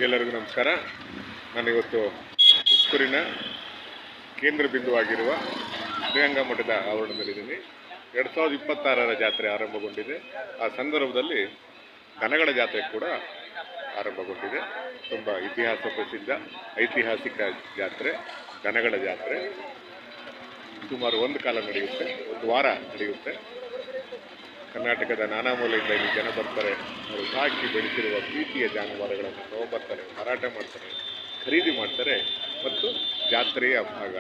ಎಲ್ಲರಿಗೂ ನಮಸ್ಕಾರ. ನಾನಿವತ್ತು ತುಮಕೂರಿನ ಕೇಂದ್ರ ಬಿಂದುವಾಗಿರುವ ಶ್ರೀರಂಗ ಮಠದ ಆವರಣದಲ್ಲಿದ್ದೀನಿ. 2026ರ ಜಾತ್ರೆ ಆರಂಭಗೊಂಡಿದೆ. ಆ ಸಂದರ್ಭದಲ್ಲಿ ದನಗಳ ಜಾತ್ರೆ ಕೂಡ ಆರಂಭಗೊಂಡಿದೆ. ತುಂಬ ಇತಿಹಾಸ ಪ್ರಸಿದ್ಧ ಐತಿಹಾಸಿಕ ಜಾತ್ರೆ ದನಗಳ ಜಾತ್ರೆ. ಸುಮಾರು ಒಂದು ಕಾಲ ನಡೆಯುತ್ತೆ, ಒಂದು ವಾರ ನಡೆಯುತ್ತೆ. ಕರ್ನಾಟಕದ ನಾನಾ ಮೂಲೆಯಿಂದ ಇಲ್ಲಿ ಜನ ಬರ್ತಾರೆ. ಅವರು ಸಾಕಿ ಬೆಳೆಸಿರುವ ಪ್ರೀತಿಯ ಜಾನುವಾರುಗಳನ್ನು ತಗೊಂಬರ್ತಾರೆ, ಮಾರಾಟ ಮಾಡ್ತಾರೆ, ಖರೀದಿ ಮಾಡ್ತಾರೆ ಮತ್ತು ಜಾತ್ರೆಯ ಭಾಗ.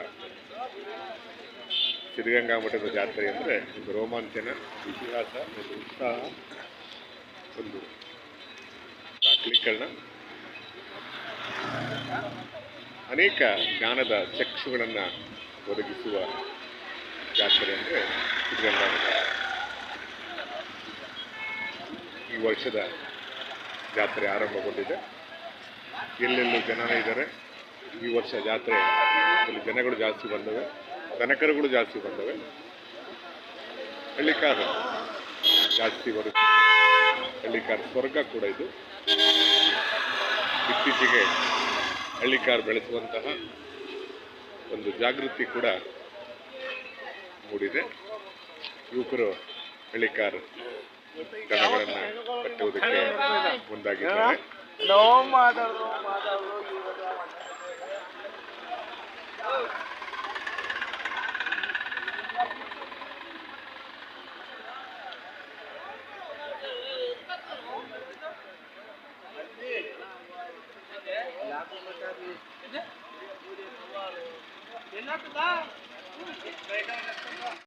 ಸಿದ್ಧಗಂಗಾ ಮಠದ ಜಾತ್ರೆ ಅಂದರೆ ಒಂದು ರೋಮಾಂಚನ, ಇತಿಹಾಸ, ಒಂದು ಉತ್ಸಾಹ, ಒಂದು ದಾಖಲೀಕರಣ, ಅನೇಕ ಜ್ಞಾನದ ಚಕ್ಷುಗಳನ್ನು ಒದಗಿಸುವ ಜಾತ್ರೆ ಅಂದರೆ ಸಿದ್ಧಗಂಗಾ ಮಠ. ಈ ವರ್ಷದ ಜಾತ್ರೆ ಆರಂಭಗೊಂಡಿದೆ. ಎಲ್ಲೆಲ್ಲೂ ಜನನೇ ಇದ್ದಾರೆ. ಈ ವರ್ಷ ಜಾತ್ರೆಯಲ್ಲಿ ಜನಗಳು ಜಾಸ್ತಿ ಬಂದವೆ, ದನಕರುಗಳು ಜಾಸ್ತಿ ಬಂದವೆ, ಹಳ್ಳಿಕಾರ ಜಾಸ್ತಿ ಬರುತ್ತೆ. ಹಳ್ಳಿಕಾರ ಸ್ವರ್ಗ ಕೂಡ ಇದು. ಇತ್ತೀಚೆಗೆ ಹಳ್ಳಿಕಾರ ಬೆಳೆಸುವಂತಹ ಒಂದು ಜಾಗೃತಿ ಕೂಡ ಮೂಡಿದೆ. ಯುವಕರು ಹಳ್ಳಿಕಾರ ದನಗಳನ್ನು ಕಟ್ಟುವುದಕ್ಕೆ ಮುಂದಾಗಿದ್ದಾರೆ.